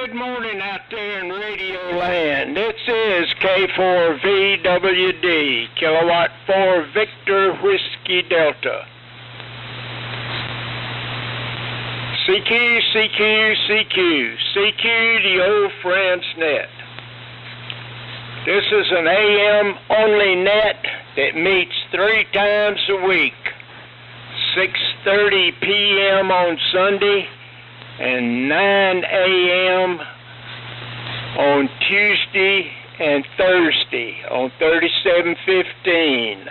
Good morning out there in Radio Land. This is K4VWD, Kilowatt 4 Victor Whiskey Delta. CQ, CQ, CQ, CQ, the old friend's net. This is an AM only net that meets 3 times a week, 6:30 p.m. on Sunday and 9 a.m. on Tuesday and Thursday on 3715.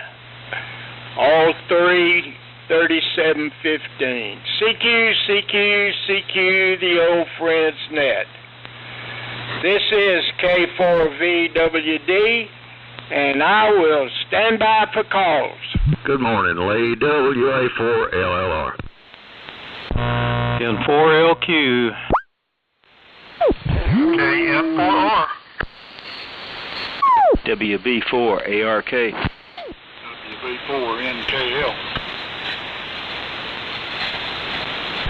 All 3 3715. CQ, CQ, CQ, the old friend's net. This is K4VWD, and I will stand by for calls. Good morning, Lee. WA4LLR. N4LQ. KN4R. WB4ARK. WB4NKL.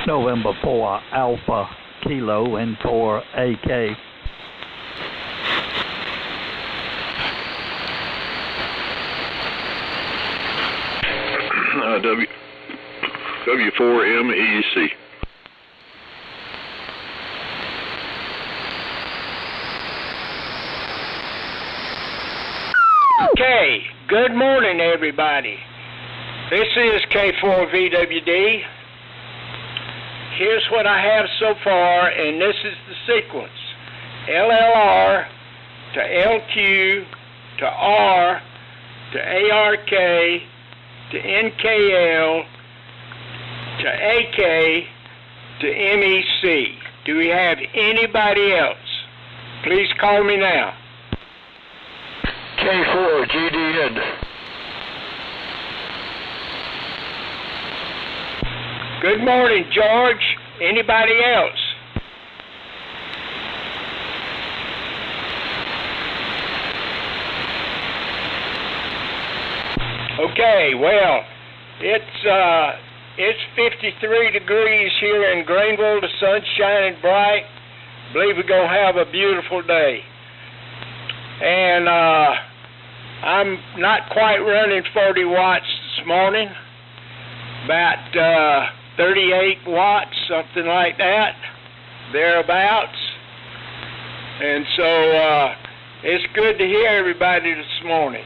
November 4 Alpha Kilo N4AK. W4MEC. Okay, good morning, everybody. This is K4VWD. Here's what I have so far, and this is the sequence. LLR to LQ to R to ARK to NKL to AK to MEC. Do we have anybody else? Please call me now. K4GDN. Good morning, George. Anybody else? Okay, well, it's 53 degrees here in Greenville. The sun's shining bright. I believe we're going to have a beautiful day. And I'm not quite running 40 watts this morning. About 38 watts, something like that, thereabouts. And so it's good to hear everybody this morning.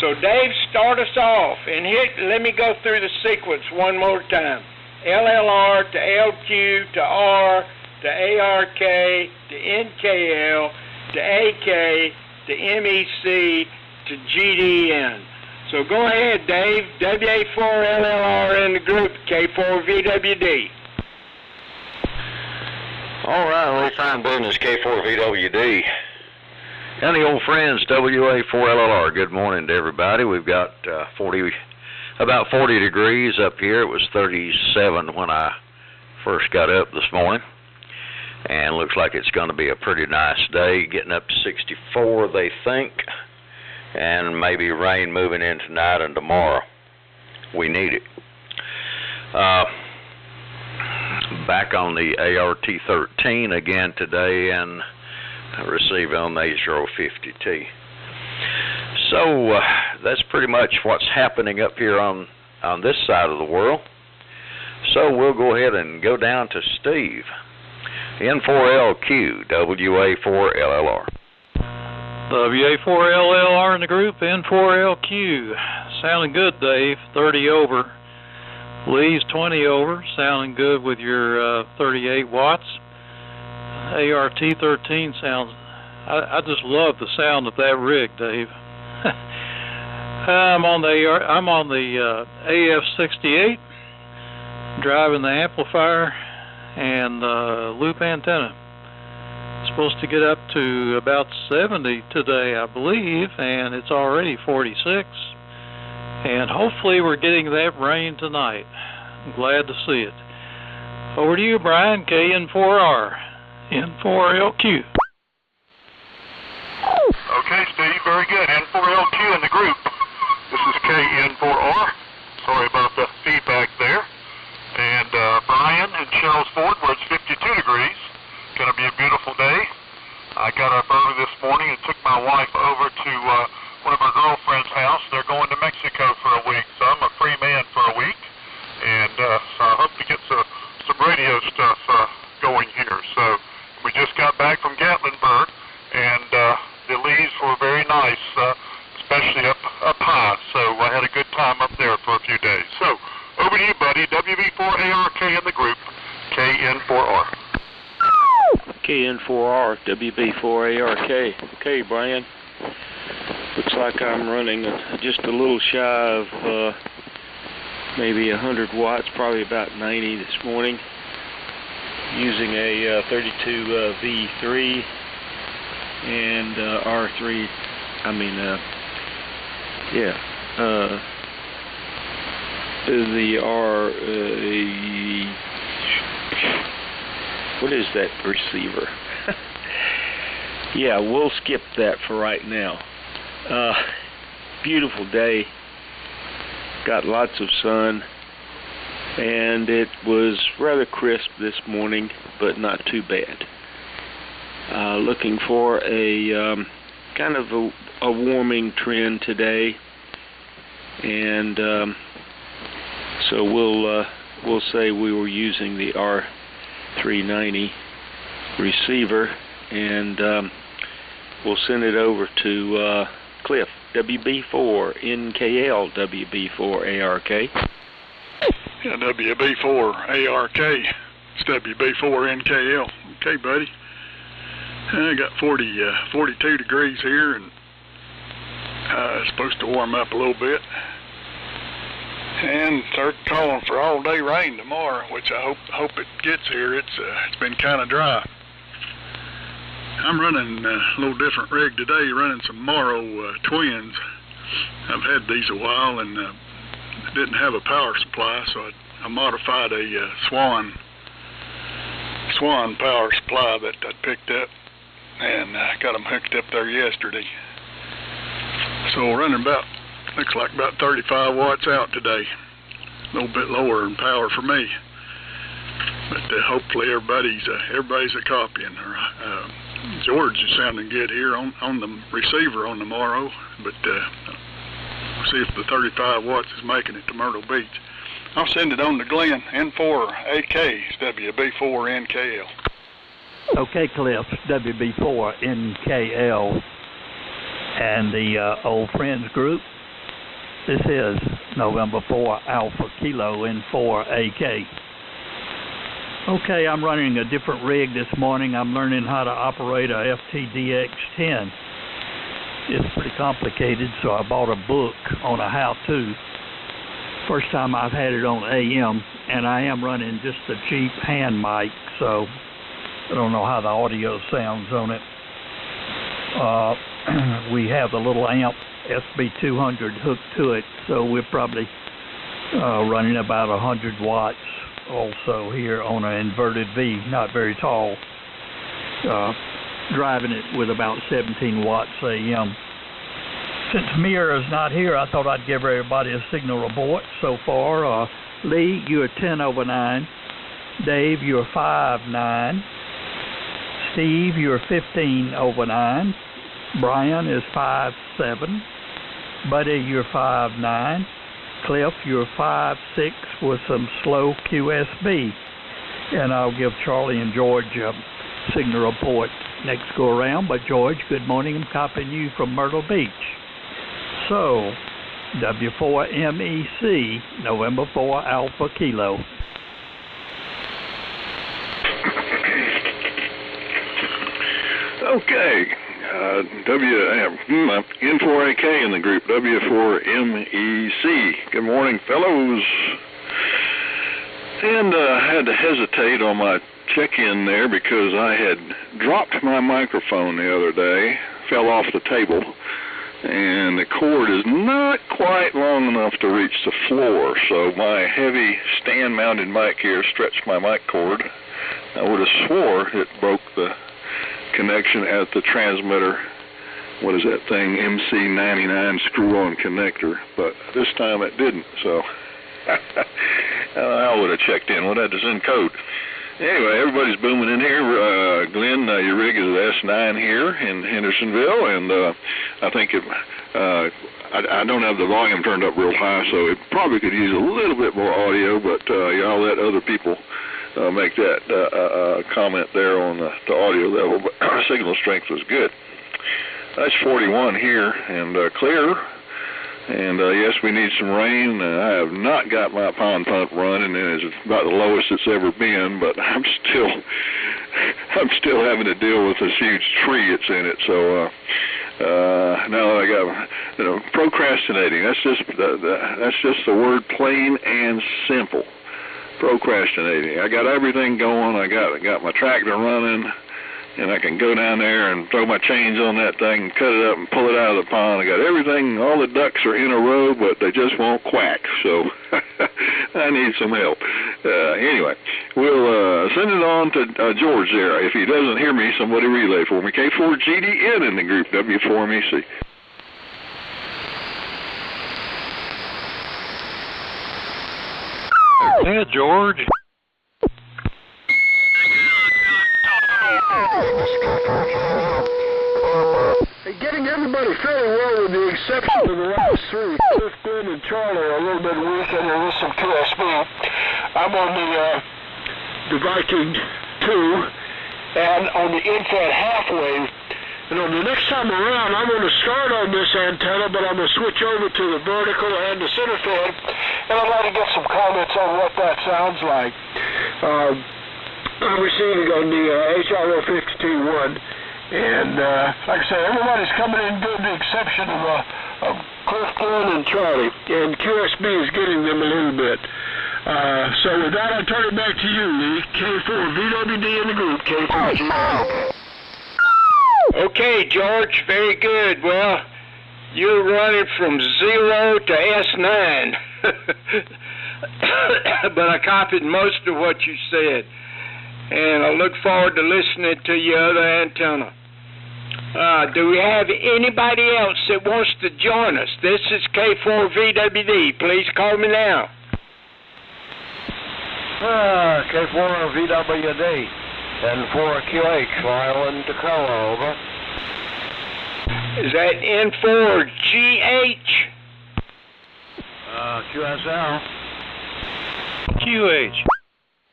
So Dave, start us off, and let me go through the sequence one more time. LLR to LQ to R to ARK to NKL to AK to MEC to GDN. So go ahead, Dave. WA4LLR in the group, K4VWD. All right, Lee, fine business, K4VWD. And the old friends, WA4LLR. Good morning to everybody. We've got about 40 degrees up here. It was 37 when I first got up this morning. And looks like it's going to be a pretty nice day, getting up to 64, they think. And maybe rain moving in tonight and tomorrow. We need it. Back on the ART-13 again today and receiving on the 8050T. So that's pretty much what's happening up here on this side of the world. So we'll go ahead and go down to Steve. N4LQ, WA4LLR. WA4LLR in the group, N4LQ. Sounding good, Dave. 30 over. Lee's 20 over. Sounding good with your 38 watts. ART-13 sounds... I just love the sound of that rig, Dave. I'm on the AF-68, driving the amplifier and loop antenna. Supposed to get up to about 70 today, I believe, and it's already 46. And hopefully we're getting that rain tonight. I'm glad to see it. Over to you, Brian, KN4R, N4LQ. Okay, Steve, very good. N4LQ in the group. This is KN4R. Sorry about the feedback there. And Brian in Shells Ford, where it's 52 degrees. Going to be a beautiful day. Mexico for a week, so I'm a free man for a week, and so I hope to get some radio stuff going here. So we just got back from Gatlinburg, and the leaves were very nice, especially up high. So I had a good time up there for a few days. So over to you, buddy. WB4ARK in the group, KN4R. KN4R, WB4ARK. Okay, Brian. Looks like I'm running just a little shy of maybe 100 watts, probably about 90 this morning, using a 32 V3 and R3. The R. What is that receiver? Yeah, we'll skip that for right now. Beautiful day. Got lots of sun, and it was rather crisp this morning, but not too bad. Looking for a kind of a warming trend today, and so we'll say we were using the R390 receiver, and we'll send it over to Cliff, WB4NKL, WB4ARK. Yeah, WB4ARK. It's WB4NKL. Okay, buddy. I got 42 degrees here, and it's supposed to warm up a little bit. And start calling for all-day rain tomorrow, which I hope it gets here. It's been kind of dry. I'm running a little different rig today, running some Morrow twins. I've had these a while, and didn't have a power supply, so I modified a Swan power supply that I picked up, and got them hooked up there yesterday. So running looks like about 35 watts out today. A little bit lower in power for me, but hopefully everybody's a copying. George is sounding good here on the receiver on the Morrow, but we'll see if the 35 watts is making it to Myrtle Beach. I'll send it on to Glenn, N4AK, WB4NKL. Okay, Cliff, WB4NKL, and the old friends group. This is November 4 Alpha Kilo N4AK. Okay, I'm running a different rig this morning. I'm learning how to operate a FTDX10. It's pretty complicated, so I bought a book on a how-to. First time I've had it on AM, and I am running just a cheap hand mic, so I don't know how the audio sounds on it. We have a little amp SB200 hooked to it, so we're probably running about 100 watts also here on an inverted V, not very tall, driving it with about 17 watts AM. Since Mira is not here, I thought I'd give everybody a signal report so far. Lee, you're 10 over 9. Dave, you're 5-9. Steve, you're 15 over 9. Brian is 5-7. Buddy, you're 5-9. Cliff, you're 5-6 with some slow QSB. And I'll give Charlie and George a signal report next go around. But George, good morning. I'm copying you from Myrtle Beach. So, W4MEC, November 4 Alpha Kilo. Okay, N4AK in the group, W4MEC. Good morning, fellows. And I had to hesitate on my check-in there because I had dropped my microphone the other day, fell off the table, and the cord is not quite long enough to reach the floor, so my heavy stand-mounted mic here stretched my mic cord. I would have swore it broke the connection at the transmitter. What is that thing? MC99 screw-on connector, but this time it didn't, so I would have checked in. Well, that is in code. Anyway, everybody's booming in here. Glenn, your rig is S9 here in Hendersonville, and I think I don't have the volume turned up real high, so it probably could use a little bit more audio, but yeah, I'll let other people make that comment there on the audio level, but our signal strength was good. That's 41 here, and clear. And yes, we need some rain. I have not got my pond pump running, and it's about the lowest it's ever been, but I'm still having to deal with this huge tree that's in it. So now I got, procrastinating. That's just the word, plain and simple. Procrastinating. I got everything going. I got my tractor running, and I can go down there and throw my chains on that thing and cut it up and pull it out of the pond. I got everything, all the ducks are in a row, but they just won't quack, so I need some help. Anyway, we'll send it on to George there. If he doesn't hear me, somebody relay for me. K4GDN in the group, W4MEC. Yeah, George. Getting everybody fairly well with the exception of the last three. Clifton and Charlie are a little bit weak, and there is some QSB. I'm on the Viking 2 and on the infrared half wave. And on the next time around, I'm going to start on this antenna, but I'm going to switch over to the vertical and the center fed, and I'd like to get some comments on what that sounds like. I'm receiving on the HRO 52.1. And like I say, everybody's coming in good, with the exception of Clifton and Charlie, and QSB is getting them a little bit. So with that, I'll turn it back to you, Lee. K4VWD in the group, K4G. Okay, George, very good. Well, you're running from 0 to S9, but I copied most of what you said. And I look forward to listening to your other antenna. Do we have anybody else that wants to join us? This is K4VWD. Please call me now. K4VWD. And 4QH, Island Tacoma, over. Is that N4GH? QSL. QH.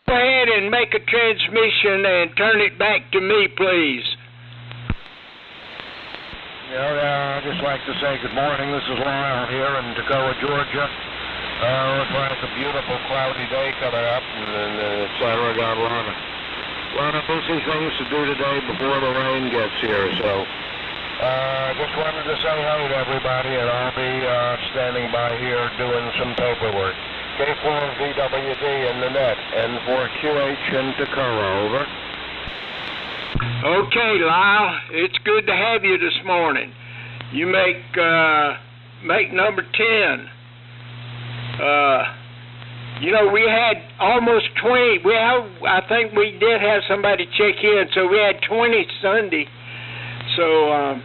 Go ahead and make a transmission and turn it back to me, please. I'd just like to say good morning. This is Lyle here in Tacoma, Georgia. Looks like a beautiful cloudy day coming up, and et cetera. Got a lot of busy things to do today before the rain gets here, so just wanted to say hello to everybody, and I'll be standing by here doing some paperwork. K4VWD in the net, N4QH in Tacoma, over. Okay, Lyle, it's good to have you this morning. You make number 10. We had almost 20. I think we did have somebody check in, so we had 20 Sunday. So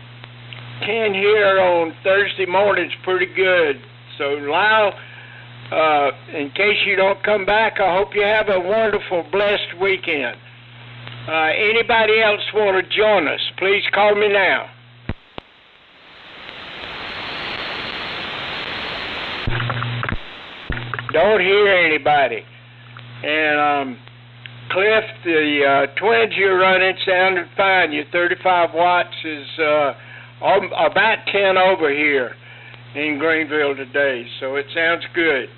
10 here on Thursday morning's pretty good. So, Lyle, in case you don't come back, I hope you have a wonderful, blessed weekend. Anybody else want to join us? Please call me now. Don't hear anybody. And Cliff, the twins you're running sounded fine. Your 35 watts is about 10 over here in Greenville today, so it sounds good.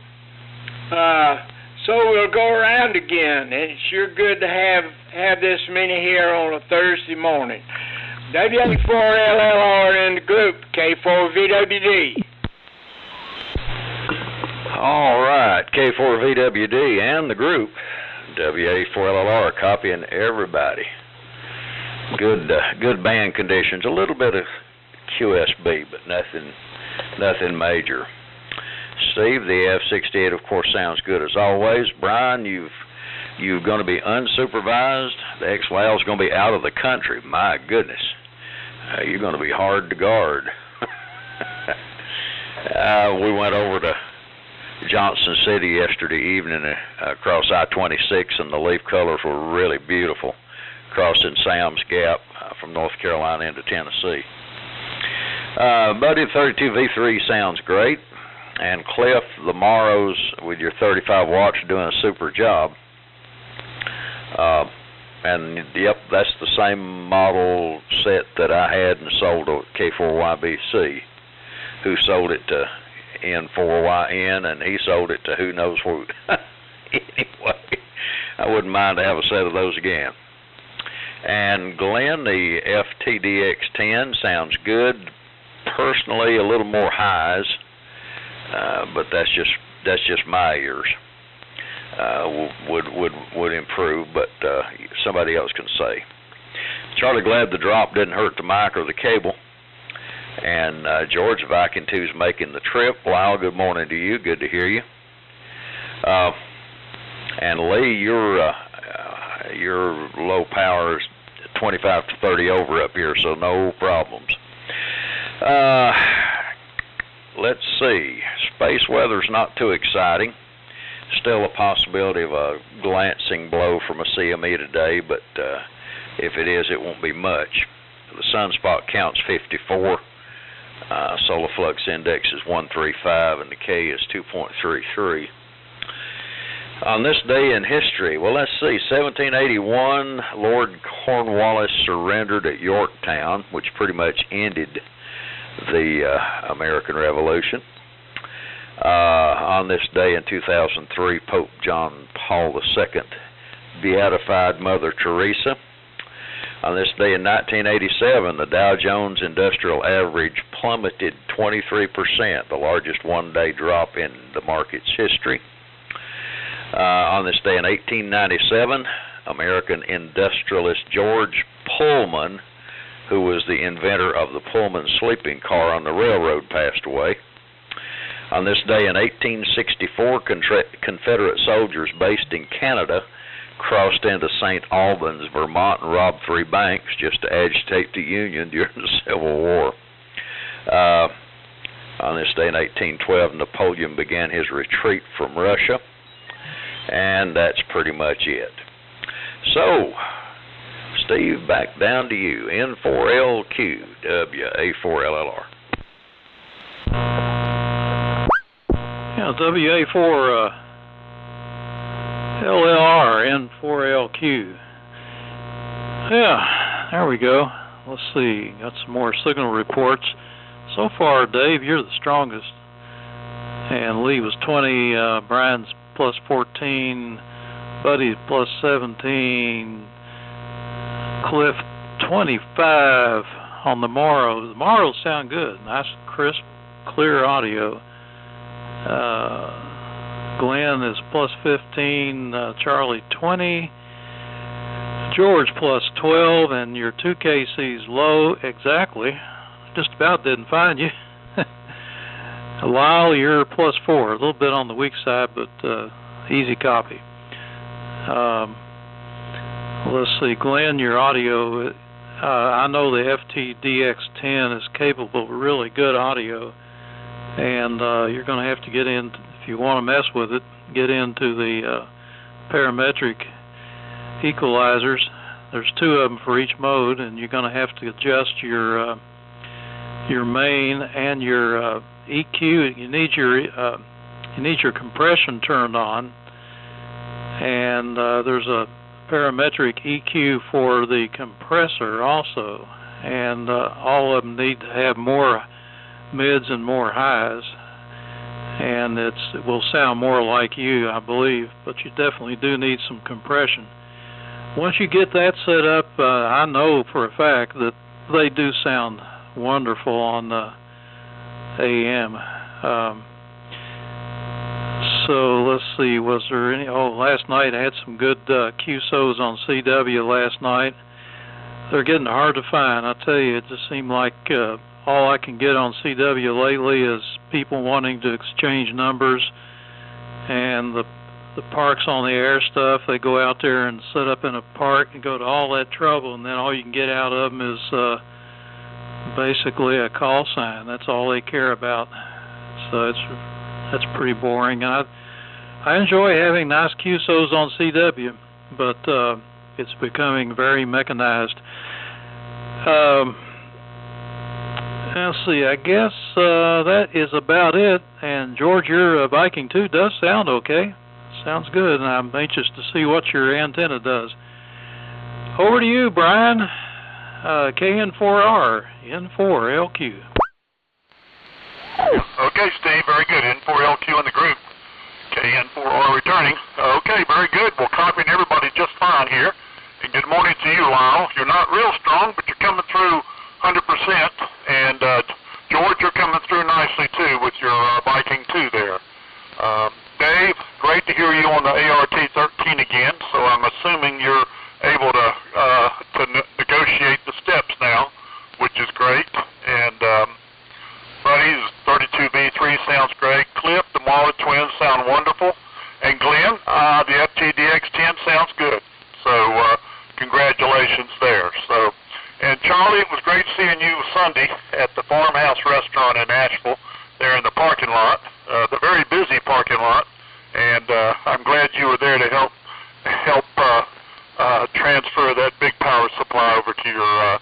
So we'll go around again, and it's sure good to have this many here on a Thursday morning. WA4LLR in the group, K4VWD. All right, K4VWD and the group, WA4LLR, copying everybody. Good band conditions, a little bit of QSB, but nothing major. Steve, the AF-68, of course, sounds good as always. Brian, you're going to be unsupervised. The X-Whale's going to be out of the country. My goodness, you're going to be hard to guard. We went over to Johnson City yesterday evening across I-26, and the leaf colors were really beautiful, crossing Sam's Gap from North Carolina into Tennessee. Buddy, 32V3 sounds great. And Cliff, the Morrows with your 35 watts are doing a super job. And yep, that's the same model set that I had and sold to K4YBC, who sold it to N4YN, and he sold it to who knows who. Anyway, I wouldn't mind to have a set of those again. And Glenn, the FTDX10 sounds good. Personally, a little more highs, but that's just my ears. Would improve, but somebody else can say. Charlie, glad the drop didn't hurt the mic or the cable. And George, Viking 2's making the trip. Lyle, good morning to you. Good to hear you. And Lee, your low power is 25 to 30 over up here, so no problems. Let's see. Space weather's not too exciting. Still a possibility of a glancing blow from a CME today, but if it is, it won't be much. The sunspot count's 54. Solar flux index is 135, and the K is 2.33. On this day in history, well, let's see, 1781, Lord Cornwallis surrendered at Yorktown, which pretty much ended the American Revolution. On this day in 2003, Pope John Paul II beatified Mother Teresa. On this day in 1987, the Dow Jones Industrial Average plummeted 23%, the largest one-day drop in the market's history. On this day in 1897, American industrialist George Pullman, who was the inventor of the Pullman sleeping car on the railroad, passed away. On this day in 1864, Confederate soldiers based in Canada crossed into St. Albans, Vermont, and robbed 3 banks just to agitate the Union during the Civil War. On this day in 1812, Napoleon began his retreat from Russia. And that's pretty much it. So, Steve, back down to you. N4LQ, WA4LLR. Yeah, WA4 LLR, N4LQ. Yeah, there we go. Let's see, got some more signal reports. So far, Dave, you're the strongest. And Lee was 20, Brian's plus 14, Buddy plus 17, Cliff 25 on the Morrow. The Morrows sound good. Nice, crisp, clear audio. Glenn is plus 15, Charlie 20, George plus 12, and your 2KC's low exactly. Just about didn't find you. Lyle, you're plus 4, a little bit on the weak side, but easy copy. Let's see, Glenn, your audio, I know the FTDX10 is capable of really good audio, and you're going to have to get in, if you want to mess with it, get into the parametric equalizers. There's 2 of them for each mode, and you're going to have to adjust your main and your EQ. You need your compression turned on, and there's a parametric EQ for the compressor also, and all of them need to have more mids and more highs, and it will sound more like you, I believe, but you definitely do need some compression. Once you get that set up, I know for a fact that they do sound wonderful on the AM. So let's see, was there any, last night I had some good QSOs on CW last night. They're getting hard to find, I tell you. It just seemed like all I can get on CW lately is people wanting to exchange numbers, and the parks on the air stuff. They go out there and set up in a park and go to all that trouble, and then all you can get out of them is basically a call sign. That's all they care about. So that's pretty boring. And I enjoy having nice QSOs on CW, but it's becoming very mechanized. Let's see, I guess that is about it. And George, your Viking 2 does sound okay. Sounds good, and I'm anxious to see what your antenna does. Over to you, Brian. KN4R, N4LQ. Okay, Steve, very good. N4LQ in the group. KN4R returning. Okay, very good. We're copying everybody just fine here. And good morning to you, Lyle. You're not real strong, but you're coming through 100%. And George, you're coming through nicely, too, with your Viking 2 there. Dave, great to hear you on the ART-13 again. So I'm assuming you're able to negotiate the steps now, which is great. And Buddy's 32V3 sounds great. Cliff, the Marla twins sound wonderful. And Glenn, the FTDX10 sounds good. So congratulations there. So, and Charlie, it was great seeing you Sunday at the Farmhouse Restaurant in Asheville, there in the parking lot, the very busy parking lot. And I'm glad you were there to help transfer that big power supply over to your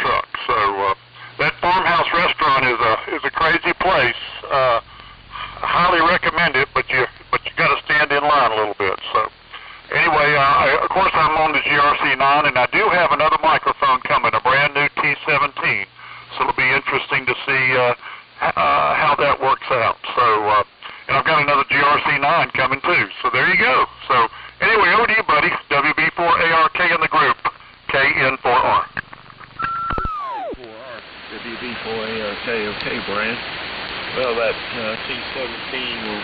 truck. So that Farmhouse Restaurant is a crazy place. I highly recommend it, but you got to stand in line a little bit. So anyway, of course I'm on the GRC9, and I do have another microphone coming, a brand new T17. So it'll be interesting to see how that works out. So and I've got another GRC9 coming too. So there you go. So anyway, over to you, buddy. WB4ARK in the group. KN4R. WB4ARK. Okay, Brian. Well, that T17 will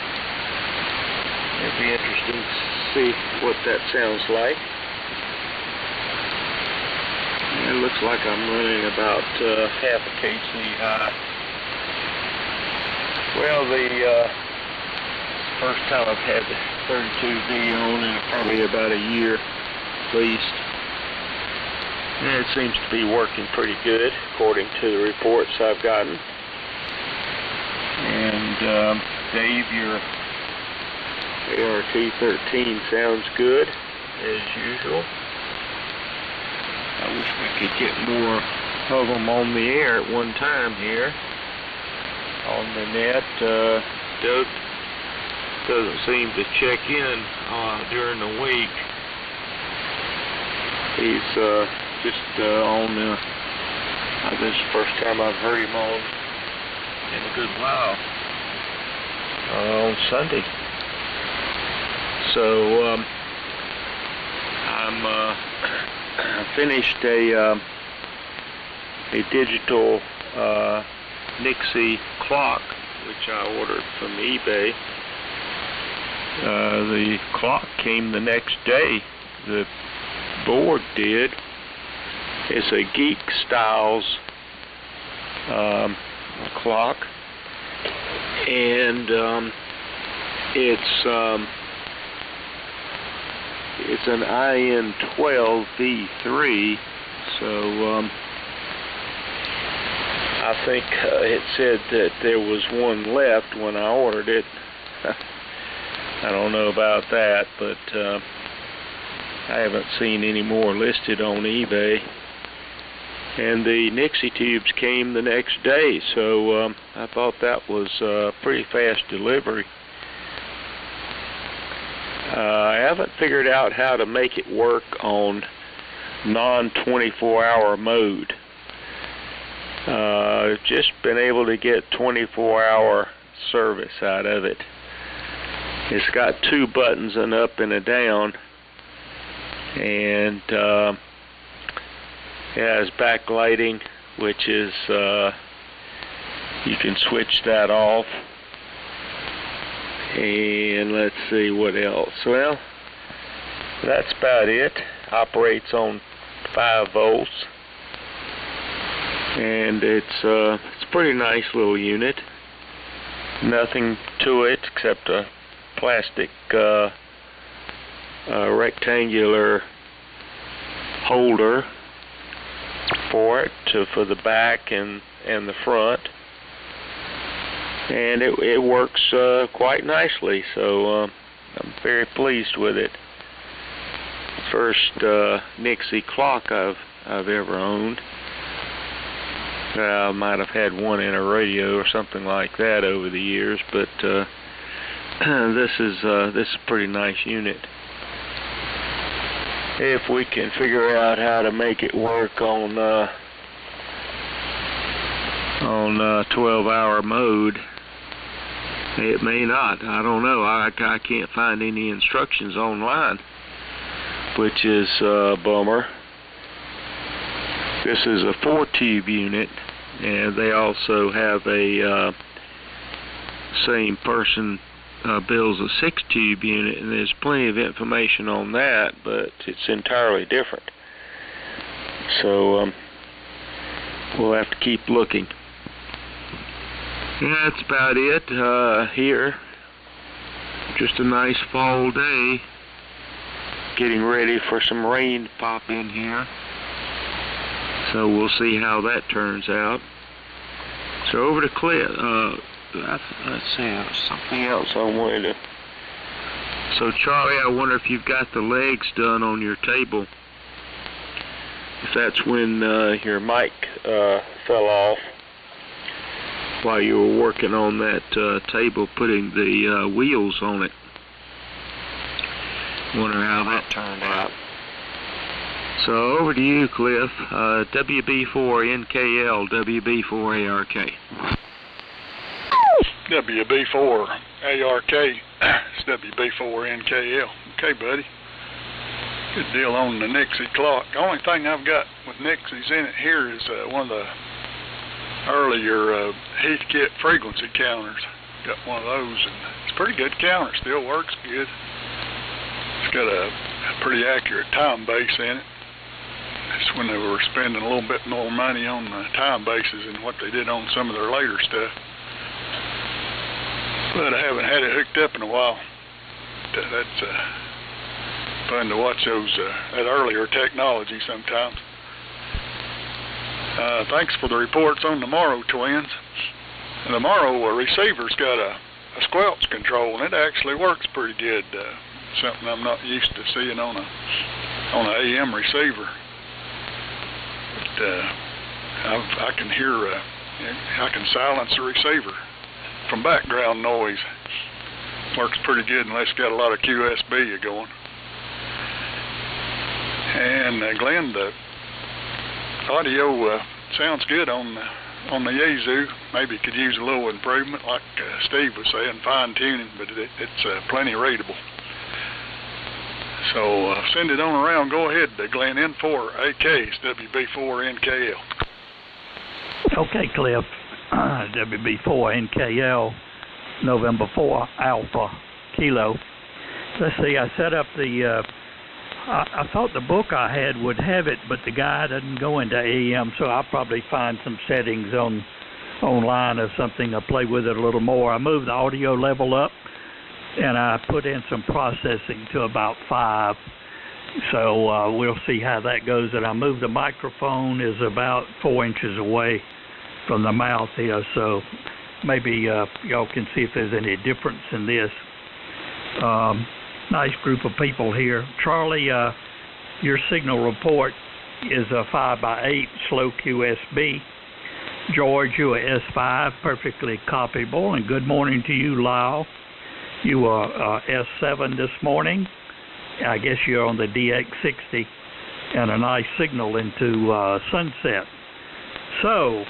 it'll be interesting to see what that sounds like. It looks like I'm running about half a kC high. Well, the first time I've had the 32V on in probably about a year at least. And it seems to be working pretty good according to the reports I've gotten. And Dave, your ART-13 sounds good as usual. I wish we could get more of them on the air at one time here on the net. Doug doesn't seem to check in during the week. He's just on this is the first time I've heard him on in a good while on Sunday. So I finished a digital Nixie clock, which I ordered from eBay. The clock came the next day. The board did. It's a Geek Styles clock, and it's an IN12V3, so I think it said that there was one left when I ordered it. I don't know about that, but I haven't seen any more listed on eBay. And the Nixie tubes came the next day, so I thought that was pretty fast delivery. I haven't figured out how to make it work on non-24-hour mode. I've just been able to get 24-hour service out of it. It's got two buttons, an up and a down, and it has backlighting, which is you can switch that off. And let's see what else. Well, that's about it. Operates on 5 volts, and it's a pretty nice little unit. Nothing to it except a plastic rectangular holder for it for the back and the front. And it works quite nicely, so I'm very pleased with it. First Nixie clock I've ever owned. I might have had one in a radio or something like that over the years, but this is a pretty nice unit. If we can figure out how to make it work on 12-hour mode, it may not. I don't know. I can't find any instructions online, which is a bummer. This is a 4-tube unit, and they also have a same person builds a 6-tube unit, and there's plenty of information on that, but it's entirely different. So we'll have to keep looking. And that's about it here. Just a nice fall day. Getting ready for some rain to pop in here. So we'll see how that turns out. So over to Cliff. Let's see, there was something else I wanted to... So Charlie, I wonder if you've got the legs done on your table. If that's when your mic fell off while you were working on that table, putting the wheels on it. Wonder how that turned out. So over to you, Cliff. WB4NKL, WB4ARK. WB4ARK, it's WB4NKL. Okay, buddy. Good deal on the Nixie clock. The only thing I've got with Nixies in it here is one of the earlier Heathkit frequency counters. Got one of those, and it's a pretty good counter. Still works good. It's got a pretty accurate time base in it. It's when they were spending a little bit more money on the time bases than what they did on some of their later stuff. But I haven't had it hooked up in a while. That's fun to watch that earlier technology sometimes. Thanks for the reports on the Morrow twins. The Morrow receiver's got a squelch control, and it actually works pretty good. Something I'm not used to seeing on an AM receiver. But I can hear, I can silence the receiver from background noise. Works pretty good unless it's got a lot of QSB going. And Glenn, the audio sounds good on the Yaesu. Maybe could use a little improvement, like Steve was saying, fine tuning, but it's plenty readable. So send it on around. Go ahead, Glenn. N4AK, it's WB4NKL. Okay, Cliff. WB4NKL, November 4 Alpha Kilo. Let's see, I set up the, I thought the book I had would have it, but the guy doesn't go into AM, so I'll probably find some settings online or something to play with it a little more. I moved the audio level up, and I put in some processing to about 5. So we'll see how that goes. And I moved the microphone is about 4 inches away from the mouth here, so maybe y'all can see if there's any difference in this. Nice group of people here. Charlie, your signal report is a 5x8 slow QSB. George, you are S5, perfectly copyable. And good morning to you, Lyle. You are S7 this morning. I guess you're on the DX60 and a nice signal into sunset. So,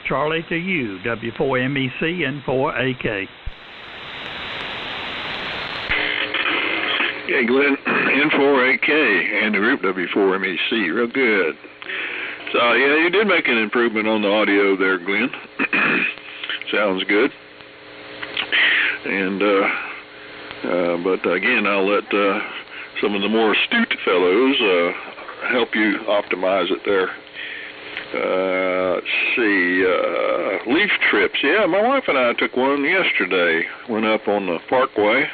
Charlie, to you, W4MEC and 4AK. Yeah, Glenn, N4AK and the group W4MEC, real good. So, yeah, you did make an improvement on the audio there, Glenn. Sounds good. And, but again, I'll let some of the more astute fellows help you optimize it there. Let's see, leaf trips. Yeah, my wife and I took one yesterday. Went up on the Parkway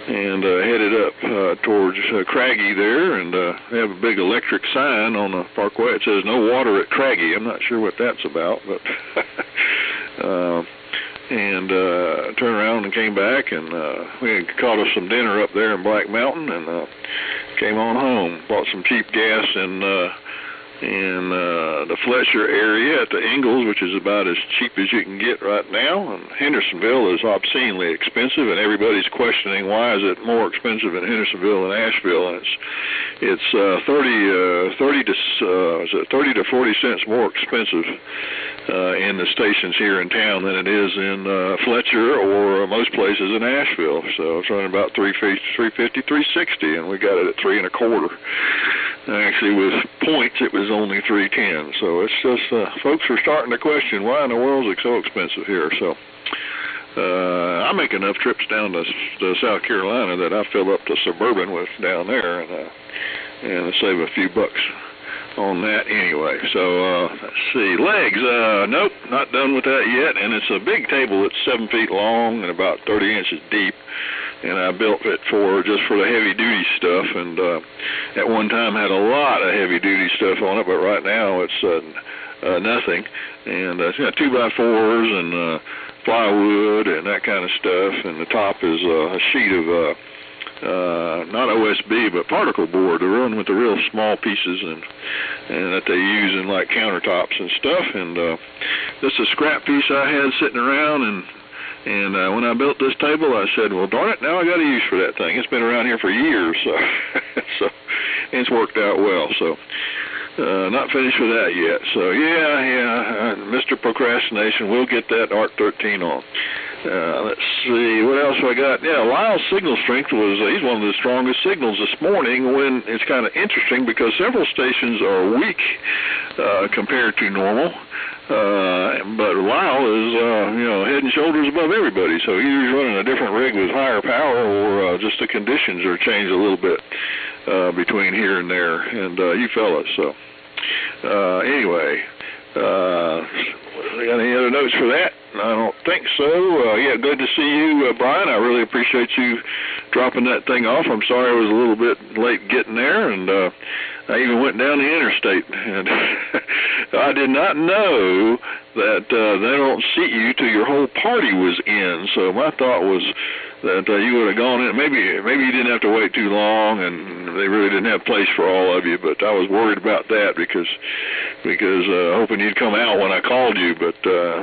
and headed up towards Craggy there, and they have a big electric sign on the Parkway. It says no water at Craggy. I'm not sure what that's about, but and turned around and came back, and we caught us some dinner up there in Black Mountain, and came on home. Bought some cheap gas in in the Fletcher area at the Ingalls, which is about as cheap as you can get right now. And Hendersonville is obscenely expensive, and everybody's questioning why is it more expensive in Hendersonville than Asheville. And it's 30 to 40 cents more expensive in the stations here in town than it is in Fletcher or most places in Asheville. So it's running about $3.50, $3.60, and we got it at $3 1/4. Actually, with points, it was only $3.10. So it's just folks are starting to question why in the world is it so expensive here. So I make enough trips down to South Carolina that I fill up the Suburban with down there, and save a few bucks on that anyway. So let's see, legs, nope, not done with that yet, and it's a big table. It's 7 feet long and about 30 inches deep, and I built it just for the heavy duty stuff, and at one time had a lot of heavy duty stuff on it, but right now it's nothing, and it's got 2x4s and plywood and that kind of stuff, and the top is a sheet of not OSB, but particle board to run with the real small pieces and that they use in like countertops and stuff. And this is a scrap piece I had sitting around, and when I built this table, I said, well, darn it, now I got a use for that thing. It's been around here for years, so it's worked out well. So not finished with that yet. So yeah, Mr. Procrastination, we'll get that ARC 13 on. Let's see, what else I got? Yeah, Lyle's signal strength he's one of the strongest signals this morning, when it's kind of interesting because several stations are weak compared to normal. But Lyle is, head and shoulders above everybody, so he's running a different rig with higher power, or just the conditions are changed a little bit between here and there, and you fellas. So anyway, got any other notes for that? I don't think so. Yeah, good to see you, Brian. I really appreciate you dropping that thing off. I'm sorry I was a little bit late getting there, and I even went down the interstate, and I did not know that they don't seat you till your whole party was in. So my thought was that you would have gone in. Maybe you didn't have to wait too long, and they really didn't have place for all of you. But I was worried about that because hoping you'd come out when I called you. But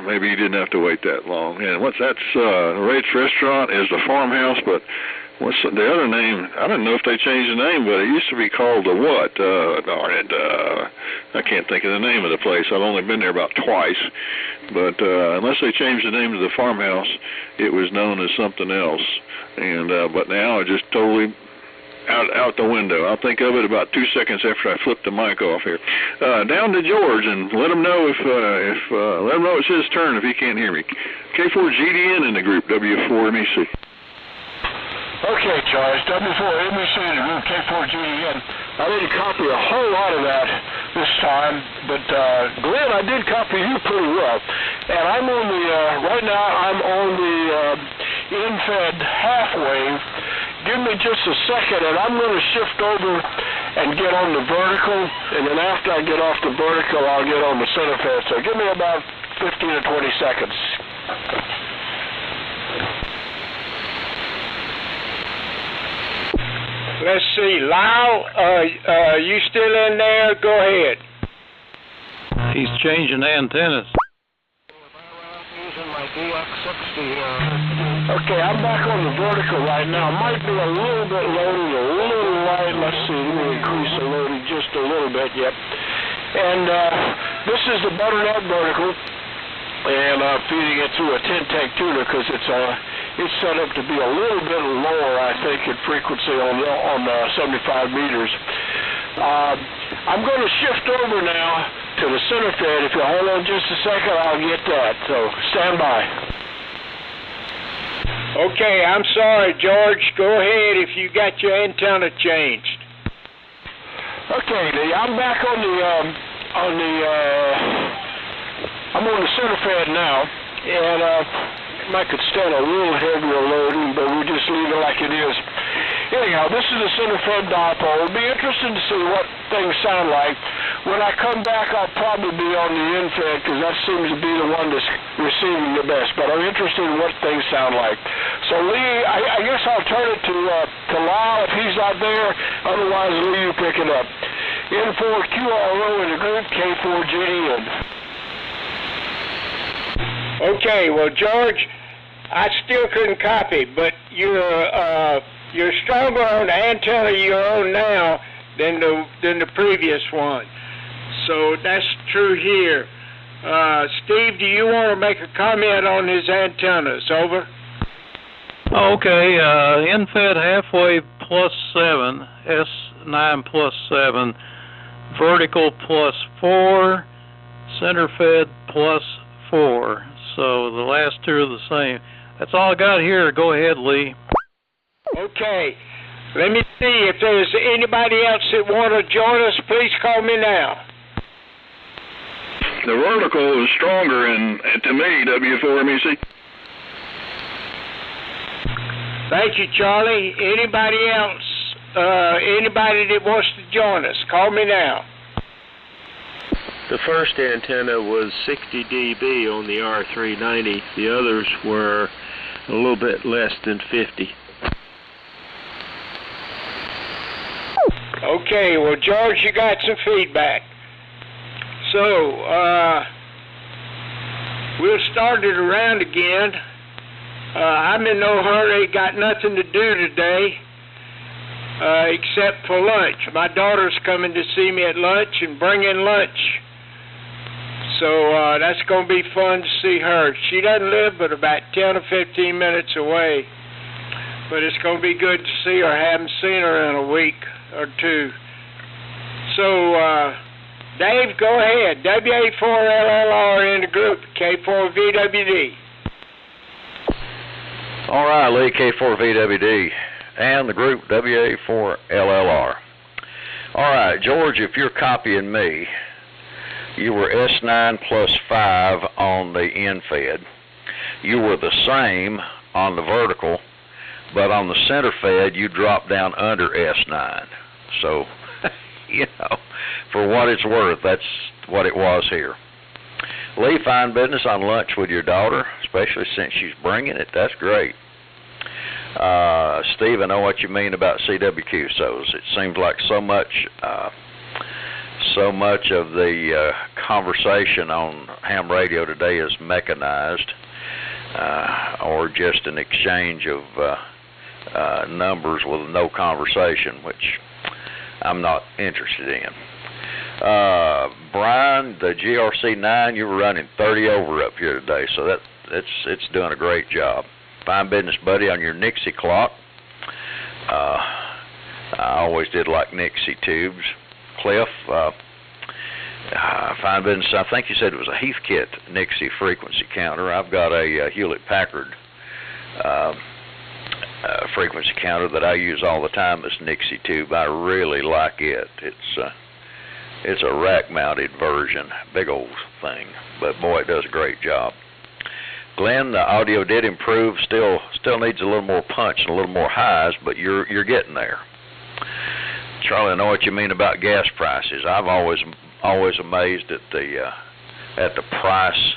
maybe you didn't have to wait that long. And Ray's Restaurant is the Farmhouse, but what's the other name? I don't know if they changed the name, but it used to be called the what? Darn it, I can't think of the name of the place. I've only been there about twice, but unless they changed the name to the Farmhouse, it was known as something else. And but now it's just totally out the window. I'll think of it about 2 seconds after I flip the mic off here. Down to George and let him know let him know it's his turn if he can't hear me. K4GDN in the group, W4MEC. Okay, Charles, W4MEC in the group, K4GDN. I didn't copy a whole lot of that this time, but Glenn, I did copy you pretty well. And I'm on the, right now I'm on the in-fed half wave. Give me just a second, and I'm going to shift over and get on the vertical, and then after I get off the vertical, I'll get on the center fed. So give me about 15 or 20 seconds. Let's see, Lyle, you still in there? Go ahead. He's changing antennas. Using my DX60 Okay, I'm back on the vertical right now. Might be a little bit loaded, a little light. Let's see, let me increase the loading just a little bit, yep. And this is the butternut vertical, and feeding it through a 10-tank tuner because it's set up to be a little bit lower, I think, in frequency on 75 meters. I'm going to shift over now to the center fed. If you hold on just a second, I'll get that. So stand by. Okay, I'm sorry, George. Go ahead if you got your antenna changed. Okay, I'm back on the I'm on the center fed now, and I could stand a little heavier loading, but we just leave it like it is. Anyhow, this is the center fed dipole. It'll be interesting to see what things sound like. When I come back, I'll probably be on the in-fed because that seems to be the one that's receiving the best. But I'm interested in what things sound like. So Lee, I guess I'll turn it to Lyle if he's not there. Otherwise, Lee, you pick it up. N4QRO in the group, K4GDN. Okay, well, George, I still couldn't copy, but you're stronger on the antenna you're on now than the previous one. So that's true here. Steve, do you want to make a comment on his antennas? Over. Okay, in-fed halfway +7, S9 +7, vertical +4, center fed +4. So the last two are the same. That's all I got here. Go ahead, Lee. Okay. Let me see if there's anybody else that want to join us. Please call me now. The vertical is stronger to me, W4MEC. Thank you, Charlie. Anybody else? Anybody that wants to join us? Call me now. The first antenna was 60 dB on the R390. The others were a little bit less than 50. Okay, well, George, you got some feedback. So, we'll start it around again. I'm in no hurry, got nothing to do today, except for lunch. My daughter's coming to see me at lunch and bring in lunch. So, that's going to be fun to see her. She doesn't live but about 10 or 15 minutes away. But it's going to be good to see her. I haven't seen her in a week or two. So, Dave, go ahead. WA4LLR in the group, K4VWD. All right, Lee, K4VWD, and the group WA4LLR. All right, George, if you're copying me, you were S9 +5 on the in-fed. You were the same on the vertical, but on the center fed, you dropped down under S9. So, you know, for what it's worth, that's what it was here. Lee, fine business on lunch with your daughter, especially since she's bringing it. That's great. Steve, I know what you mean about CWQSOs. It seems like so much of the conversation on ham radio today is mechanized, or just an exchange of numbers with no conversation, which I'm not interested in. Brian, the GRC9, you were running 30 over up here today, so it's doing a great job. Fine business, buddy, on your Nixie clock. I always did like Nixie tubes. Cliff, fine business. I think you said it was a Heathkit Nixie frequency counter. I've got a Hewlett-Packard frequency counter that I use all the time. It's Nixie tube. I really like it. It's a rack-mounted version, big old thing, but boy, it does a great job. Glenn, the audio did improve. Still needs a little more punch and a little more highs, but you're getting there. Charlie, I know what you mean about gas prices. I've always amazed at the price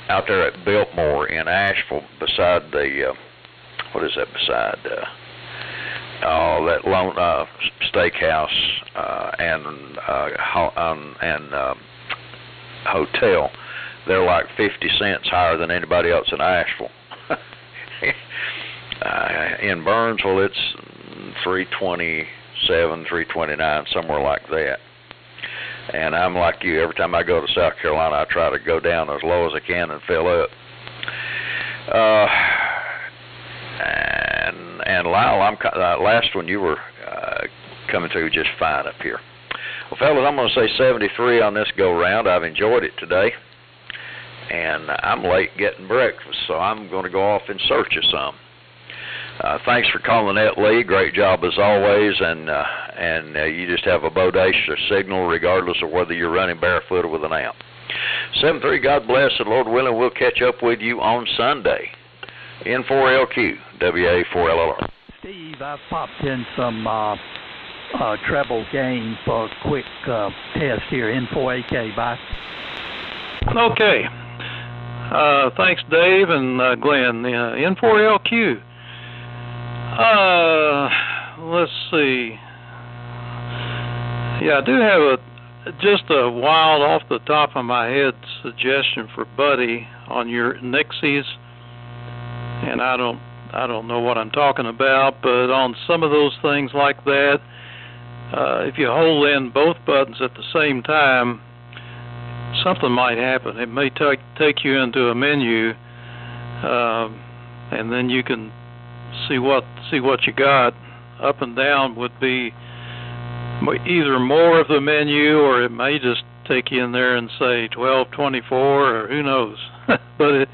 out there at Biltmore in Asheville, beside the what is that beside? That lone steakhouse and hotel. They're like 50 cents higher than anybody else in Asheville. In Burnsville, it's $3.27, $3.29, somewhere like that. And I'm like you. Every time I go to South Carolina, I try to go down as low as I can and fill up. And Lyle, last one you were coming through just fine up here. Well, fellas, I'm going to say 73 on this go-round. I've enjoyed it today. And I'm late getting breakfast, so I'm going to go off in search of some. Thanks for calling that, Lee. Great job as always, and you just have a bodacious signal regardless of whether you're running barefoot or with an amp. 7-3, God bless, and Lord willing, we'll catch up with you on Sunday. N4LQ, WA4LLR. Steve, I've popped in some treble gain for a quick test here. N4AK, bye. Okay. Thanks, Dave and Glenn. N4LQ. Let's see. Yeah, I do have just a wild off the top of my head suggestion for Buddy on your Nixies, and I don't know what I'm talking about, but on some of those things like that, if you hold in both buttons at the same time, something might happen. It may take you into a menu, and then you can see what you got. Up and down would be either more of the menu, or it may just take you in there and say 1224, or who knows. But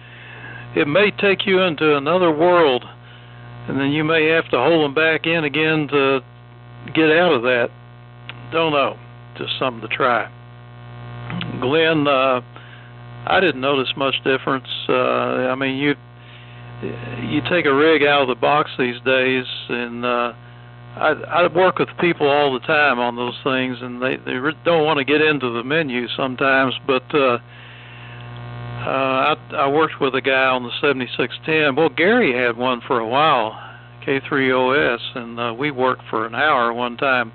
it may take you into another world, and then you may have to hold them back in again to get out of that. Don't know. Just something to try. Glenn, I didn't notice much difference. I mean, you take a rig out of the box these days, and I work with people all the time on those things, and they don't want to get into the menu sometimes, but I worked with a guy on the 7610. Well, Gary had one for a while, K3OS, and we worked for an hour one time,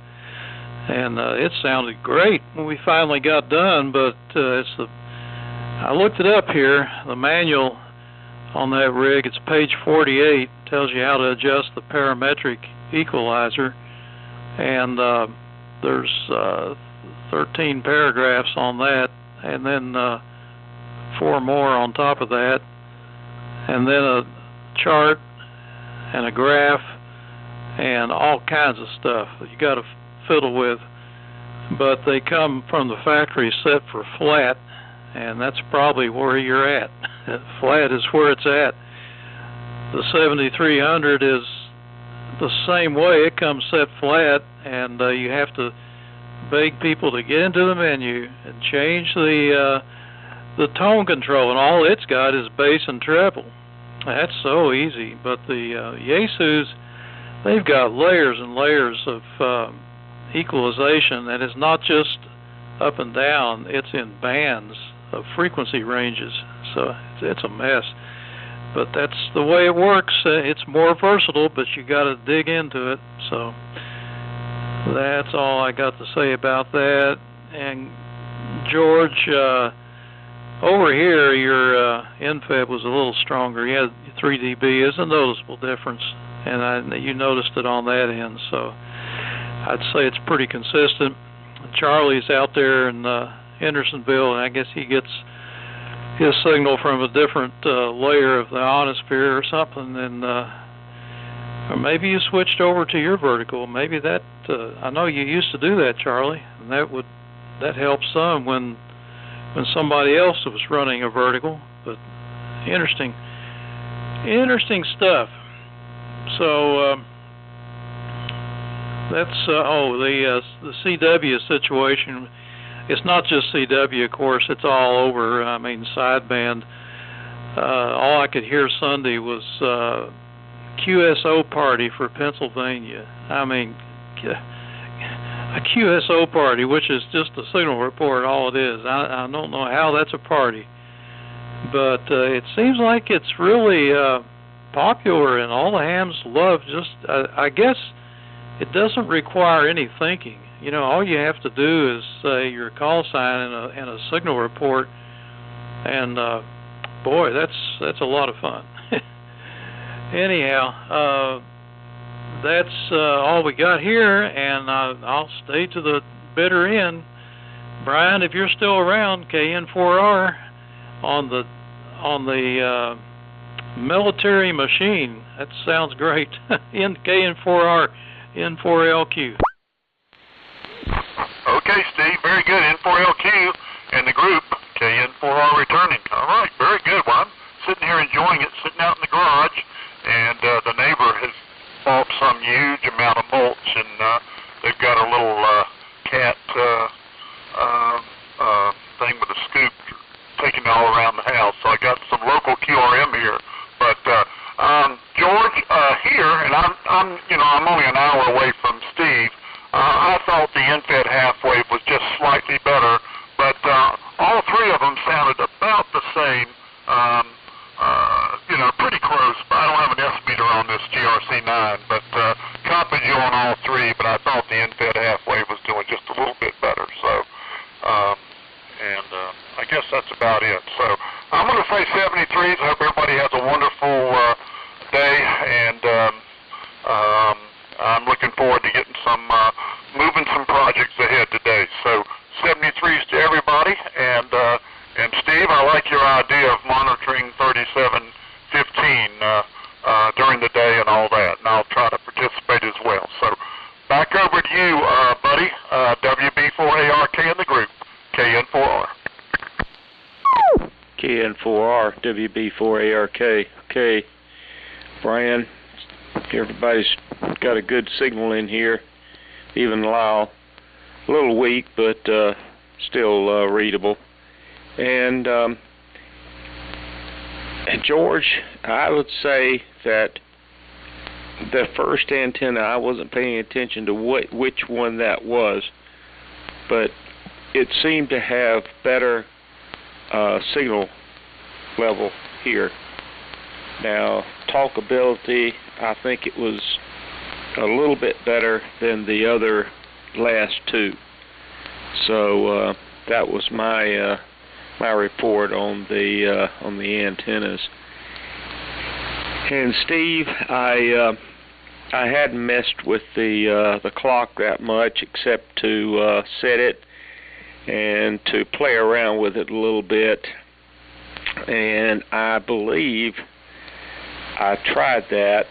and it sounded great when we finally got done, but I looked it up here, the manual on that rig. It's page 48, tells you how to adjust the parametric equalizer, and there's 13 paragraphs on that, and then 4 more on top of that, and then a chart and a graph and all kinds of stuff that you got to fiddle with, but they come from the factory set for flat, and that's probably where you're at. Flat is where it's at. The 7300 is the same way. It comes set flat, and you have to beg people to get into the menu and change the tone control, and all it's got is bass and treble. That's so easy. But the Yaesus, they've got layers and layers of equalization, and it's not just up and down, it's in bands of frequency ranges, so it's a mess. But that's the way it works. It's more versatile, but you got to dig into it. So that's all I got to say about that. And George, over here, your infeb was a little stronger. You had 3 dB. Is a noticeable difference, and you noticed it on that end. So I'd say it's pretty consistent. Charlie's out there in Hendersonville, and I guess he gets his signal from a different layer of the ionosphere or something, and or maybe you switched over to your vertical. Maybe that I know you used to do that, Charlie, and that helps some when somebody else was running a vertical. But interesting stuff. So that's the CW situation. It's not just CW, of course. It's all over. I mean, sideband. All I could hear Sunday was QSO party for Pennsylvania. I mean, a QSO party, which is just a signal report, all it is. I don't know how that's a party, but it seems like it's really popular, and all the hams love just, I guess it doesn't require any thinking. You know, all you have to do is say your call sign in a signal report, and boy, that's a lot of fun. Anyhow, that's all we got here, and I'll stay to the bitter end. Brian, if you're still around, KN4R on the military machine. That sounds great. In KN4R, N4LQ. Okay, Steve, very good. N4LQ and the group, KN4R returning. All right, very good. Well, I'm sitting here enjoying it, sitting out in the garage, and the neighbor has bought some huge amount of mulch, and they've got a little cat thing with a scoop taking all around the house. So I got some local QRM here. But George, here, and I'm only an hour away from Steve. I thought the infed half wave was just slightly better, but all 3 of them sounded about the same. Pretty close. I don't have an S meter on this GRC9, but copied you on all three, but I thought the infed halfway was doing just a little bit better. So, I guess that's about it. So I'm going to say 73s. I hope everybody has a wonderful day, and I'm looking forward to getting moving some projects ahead today. So 73s to everybody, and Steve, I like your idea of monitoring 3715 during the day and all that, and I'll try to participate as well. So back over to you, buddy, WB4ARK in the group, KN4R. KN4R, WB4ARK. Okay, Brian, everybody's got a good signal in here, even Lyle. A little weak, but still readable. And George, I would say that the first antenna, I wasn't paying attention to which one that was, but it seemed to have better signal level here. Now, talkability, I think it was a little bit better than the other last two. So that was my my report on the antennas. And Steve, I hadn't messed with the clock that much, except to set it and to play around with it a little bit. And I believe I tried that,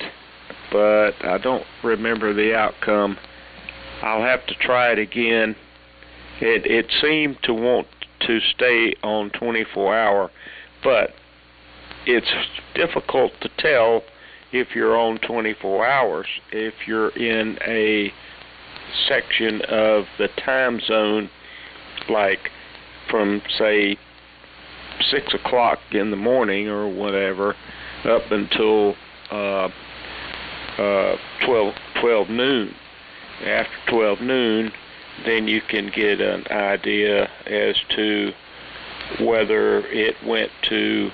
but I don't remember the outcome. I'll have to try it again. It seemed to want to stay on 24-hour, but it's difficult to tell if you're on 24 hours. If you're in a section of the time zone, like from, say, 6 o'clock in the morning or whatever, up until 12 noon. After 12 noon, then you can get an idea as to whether it went to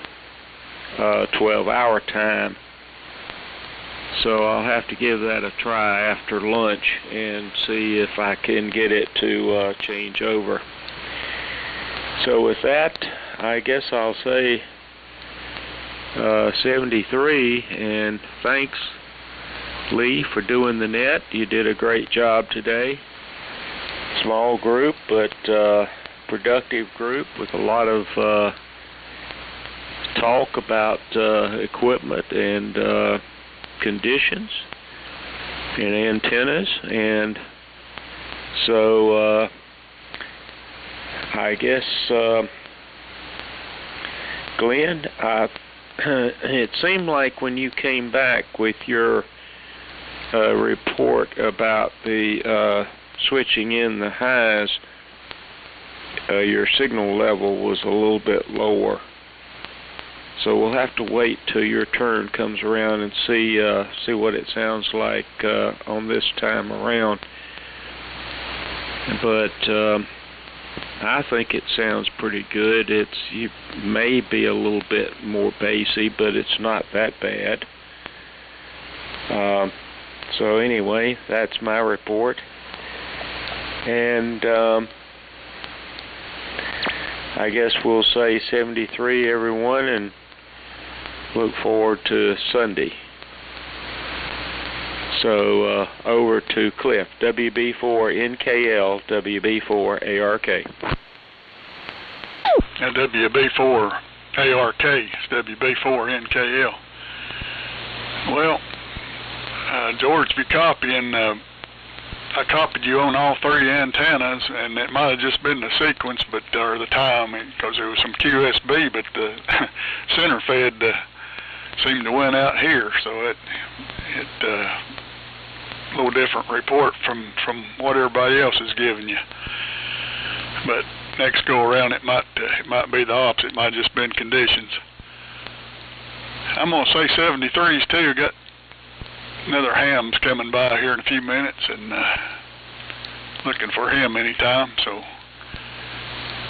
12-hour time. So I'll have to give that a try after lunch and see if I can get it to change over. So with that, I guess I'll say 73, and thanks, Lee, for doing the net. You did a great job today. Small group, but productive group with a lot of talk about equipment and conditions and antennas. And so I guess Glenn, it seemed like when you came back with your report about the switching in the highs, your signal level was a little bit lower. So we'll have to wait till your turn comes around and see what it sounds like on this time around. But I think it sounds pretty good. You may be a little bit more bassy, but it's not that bad. So anyway, that's my report. And I guess we'll say 73, everyone, and look forward to Sunday. So over to Cliff, WB4NKL, WB4ARK. And WB4ARK is WB4NKL. Well, George, if you're copying, I copied you on all three antennas, and it might have just been the sequence, or the time, because there was some QSB, but the center fed seemed to win out here, so it a little different report from what everybody else is giving you. But next go around, it might be the opposite. It might have just been conditions. I'm gonna say 73s too. Got another ham's coming by here in a few minutes, and looking for him anytime. So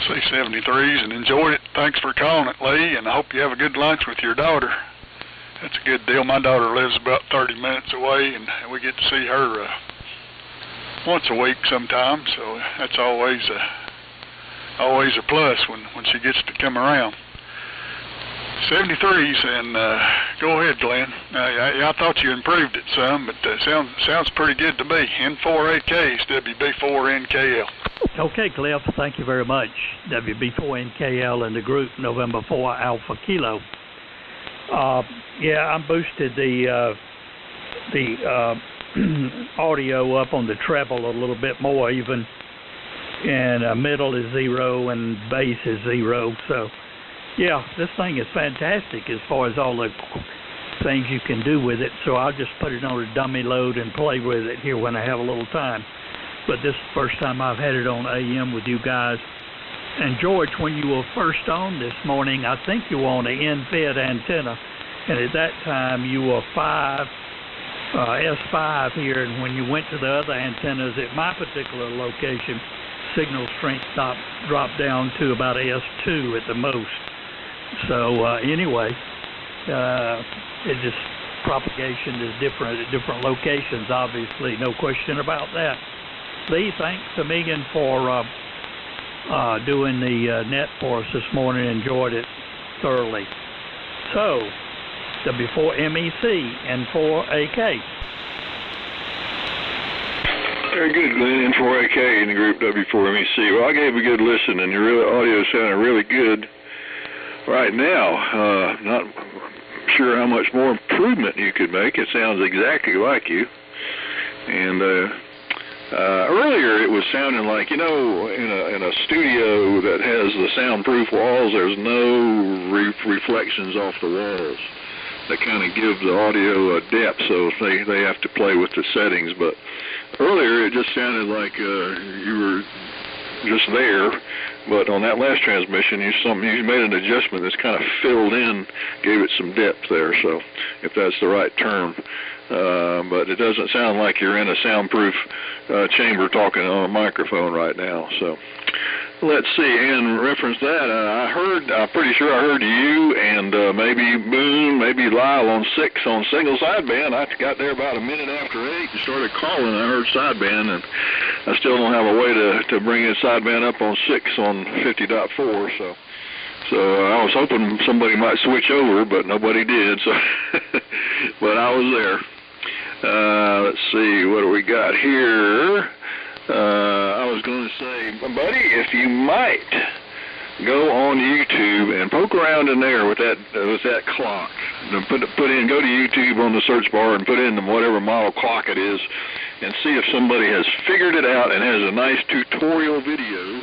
say 73s and enjoyed it. Thanks for calling it, Lee, and I hope you have a good lunch with your daughter. That's a good deal. My daughter lives about 30 minutes away, and we get to see her once a week sometimes, so that's always a plus when she gets to come around. 73s, and go ahead, Glenn. I thought you improved it some, but sounds pretty good to me. N4AKs, WB4NKL. Okay, Cliff, thank you very much. WB4NKL in the group, November 4 Alpha Kilo. Yeah, I boosted the audio up on the treble a little bit more even, and middle is 0 and bass is 0, so yeah, this thing is fantastic as far as all the things you can do with it, so I'll just put it on a dummy load and play with it here when I have a little time. But this is the first time I've had it on AM with you guys. And George, when you were first on this morning, I think you were on an end-fed antenna, and at that time you were S5 here, and when you went to the other antennas at my particular location, signal strength dropped down to about S2 at the most. So anyway, it just propagation is different at different locations, obviously, no question about that. Lee, thanks a million for doing the net for us this morning. Enjoyed it thoroughly. So, W4MEC and 4AK. Very good, Glenn. N4AK in the group W4MEC. Well, I gave a good listen, and your audio sounded really good. Right now, not sure how much more improvement you could make. It sounds exactly like you. And earlier it was sounding like, in a studio that has the soundproof walls, there's no reflections off the walls. That kind of give the audio a depth, so they have to play with the settings. But earlier it just sounded like you were just there. But on that last transmission, you made an adjustment that's kind of filled in, gave it some depth there, so if that's the right term. But it doesn't sound like you're in a soundproof chamber talking on a microphone right now. So let's see, in reference to that, I'm pretty sure I heard you and maybe Boone, maybe Lyle on 6 on single sideband. I got there about a minute after 8 and started calling. I heard sideband, and I still don't have a way to bring in sideband up on 6 on 50.4. So I was hoping somebody might switch over, but nobody did. So, but I was there. Let's see, what do we got here? I was going to say, buddy, if you might go on YouTube and poke around in there with that clock. Go to YouTube on the search bar and put in whatever model clock it is, and see if somebody has figured it out and has a nice tutorial video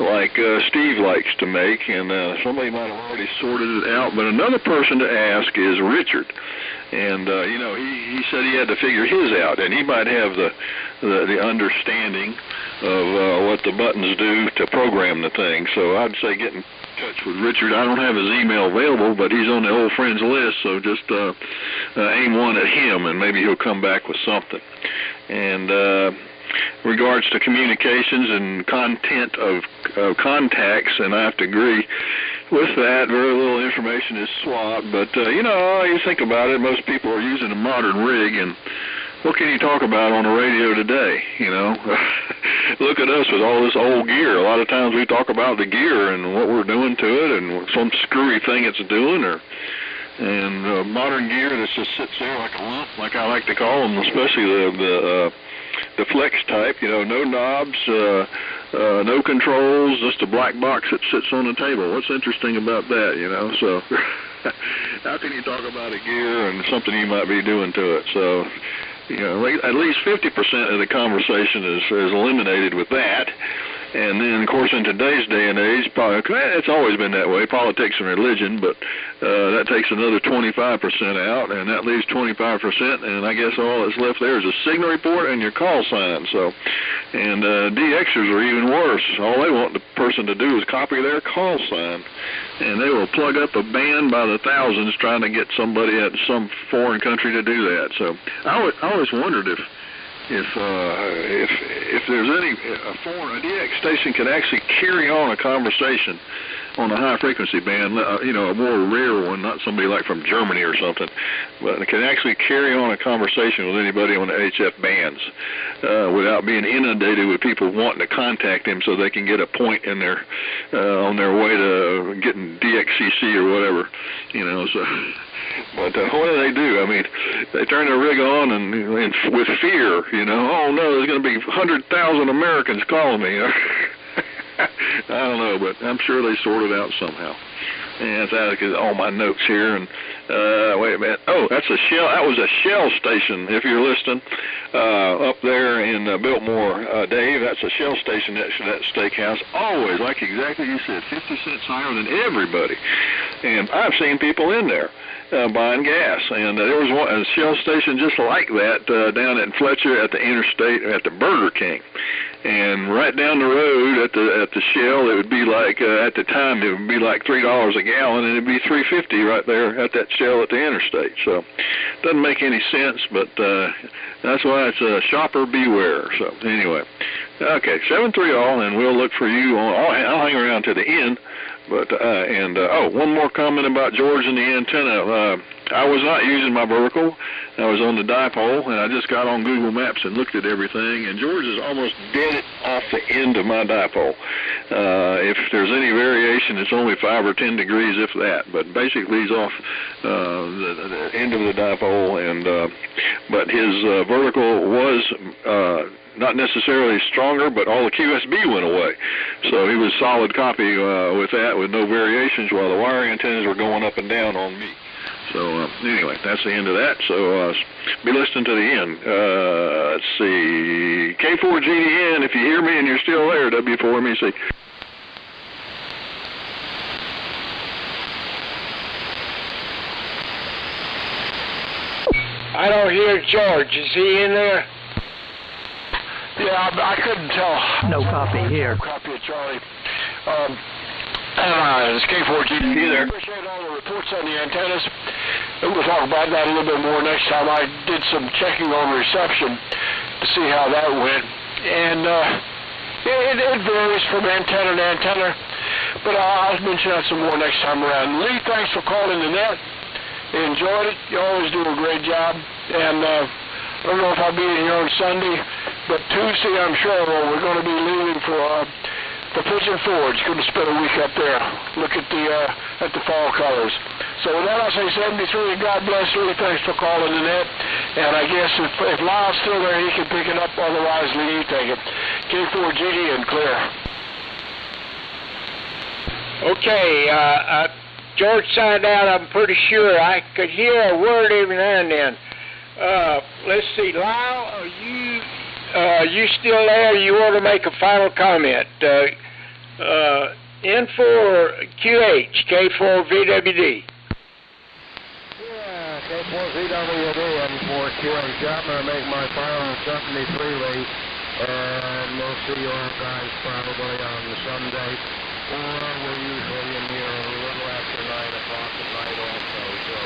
like Steve likes to make, and somebody might have already sorted it out. But another person to ask is Richard, and he said he had to figure his out, and he might have the understanding of what the buttons do to program the thing. So I'd say get in touch with Richard. I don't have his email available, but he's on the old friends list, so just aim one at him, and maybe he'll come back with something. And regards to communications and content of contacts, and I have to agree with that. Very little information is swapped, but you think about it, most people are using a modern rig, and what can you talk about on the radio today? Look at us with all this old gear. A lot of times we talk about the gear and what we're doing to it, and some screwy thing it's doing, and modern gear that just sits there like a lump, like I like to call them, especially the flex type. No knobs, no controls, just a black box that sits on the table. What's interesting about that? So how can you talk about a gear and something you might be doing to it? So at least 50% of the conversation is eliminated with that. And then, of course, in today's day and age, it's always been that way, politics and religion, but that takes another 25% out, and that leaves 25%, and I guess all that's left there is a signal report and your call sign. And DXers are even worse. All they want the person to do is copy their call sign, and they will plug up a band by the thousands trying to get somebody at some foreign country to do that. So I always wondered if there's a DX station could actually carry on a conversation on the high frequency band, you know, a more rare one, not somebody like from Germany or something, but can actually carry on a conversation with anybody on the HF bands without being inundated with people wanting to contact him so they can get a point in their on their way to getting DXCC or whatever, you know. So, but what do? I mean, they turn their rig on and with fear, you know. Oh no, there's going to be 100,000 Americans calling me. I don't know, but I'm sure they sort it out somehow. And it's out of all my notes here. And wait a minute. Oh, that's a Shell. That was a Shell station. If you're listening, up there in Biltmore, Dave, that's a Shell station next to that steakhouse. Always, like exactly you said, 50 cents higher than everybody. And I've seen people in there buying gas. And there was a Shell station just like that down at Fletcher at the interstate at the Burger King. And right down the road at the Shell, it would be like at the time it would be like $3 a gallon, and it'd be $3.50 right there at that Shell at the interstate. So doesn't make any sense, but that's why it's a shopper beware. So anyway, okay, 730 all, and we'll look for you on. I'll hang around to the end. But one more comment about George and the antenna. I was not using my vertical. I was on the dipole, and I just got on Google Maps and looked at everything, and George is almost dead off the end of my dipole. If there's any variation, it's only 5 or 10 degrees, if that. But basically, he's off the end of the dipole, and but his vertical was not necessarily stronger, but all the QSB went away. So he was solid copy with that, with no variations, while the wiring antennas were going up and down on me. So anyway, that's the end of that. So be listening to the end. Let's see. K4GDN, if you hear me and you're still there, W4MEC. I don't hear George. Is he in there? Yeah, I couldn't tell. No copy here. No copy of Charlie. It's K4G. There. I appreciate all the reports on the antennas. We'll talk about that a little bit more next time. I did some checking on reception to see how that went. And it varies from antenna to antenna. But I'll mention that some more next time around. Lee, thanks for calling the net. Enjoyed it. You always do a great job. And I don't know if I'll be in here on Sunday, but Tuesday I'm sure we're going to be leaving for Pigeon Forge. Going to spend a week up there. Look at the fall colors. So with that, I'll say 73. God bless Lee. Thanks for calling the net. And I guess if Lyle's still there, he can pick it up. Otherwise, Lee, you take it. K4GD and clear. Okay. George signed out. I'm pretty sure I could hear a word every now and then. Let's see, Lyle, are you still there? You want to make a final comment? N4 QH, K4VWD. Yeah, K4VWD, N4 QH. I'm going to make my final 73 lead, and we'll see you all guys probably on Sunday, or we're usually in here a little after 9 o'clock at night also. So,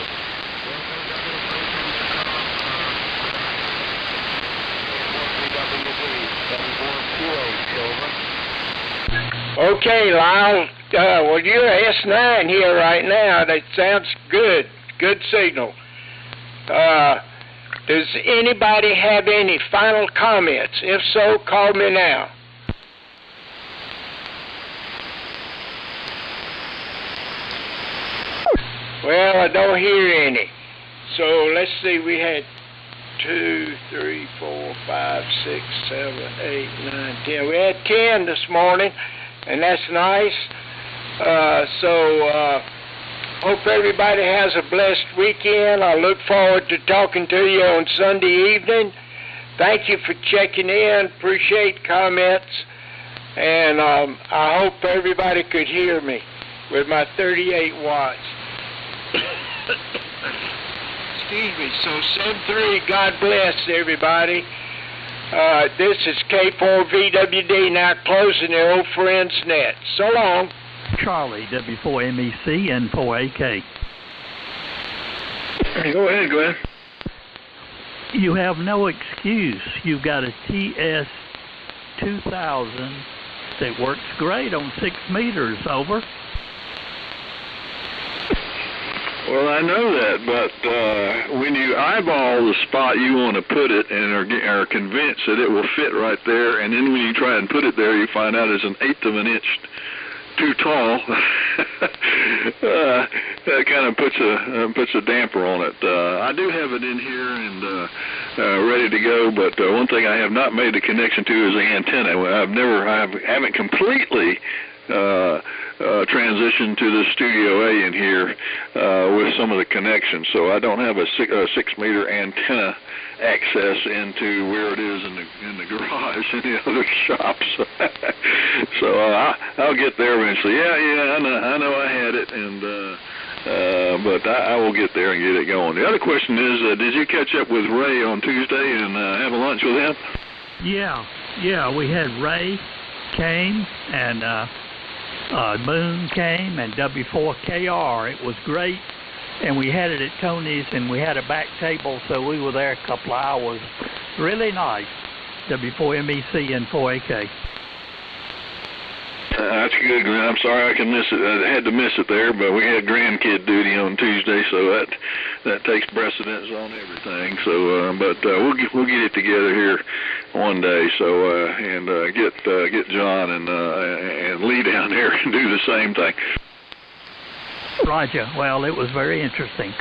Okay, Lyle. Well, you're S9 here right now. That sounds good. Good signal. Does anybody have any final comments? If so, call me now. Well, I don't hear any. So let's see. We had 2, 3, 4, 5, 6, 7, 8, 9, 10. We had 10 this morning, and that's nice. Hope everybody has a blessed weekend. I look forward to talking to you on Sunday evening. Thank you for checking in. Appreciate comments. And I hope everybody could hear me with my 38 watts. Excuse me. So 7-3, God bless everybody. This is K4VWD now closing the old friend's net. So long. Charlie, W4MEC, N4AK. Go ahead, Glenn. You have no excuse. You've got a TS2000 that works great on 6 meters, over. Well, I know that, but when you eyeball the spot you want to put it and are convinced that it will fit right there, and then when you try and put it there, you find out it's an eighth of an inch too tall. That kind of puts a damper on it. I do have it in here and ready to go, but one thing I have not made the connection to is the antenna. I haven't completely transitioned to the Studio A in here with some of the connections, so I don't have a 6-meter antenna access into where it is in the garage and the other shops. So I'll get there eventually. Yeah, I know I had it, and but I will get there and get it going. The other question is, did you catch up with Ray on Tuesday and have a lunch with him? Yeah, we had Ray came and Moon came and W4KR. It was great, and we had it at Tony's, and we had a back table, so we were there a couple of hours. Really nice. W4MEC and 4AK. That's good, Glenn. I'm sorry I can miss it. I had to miss it there, but we had grandkid duty on Tuesday, so that takes precedence on everything. So, but we'll get it together here one day. So, and get John and Lee down there and do the same thing. Roger. Well, it was very interesting,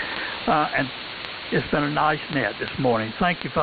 and it's been a nice net this morning. Thank you, folks.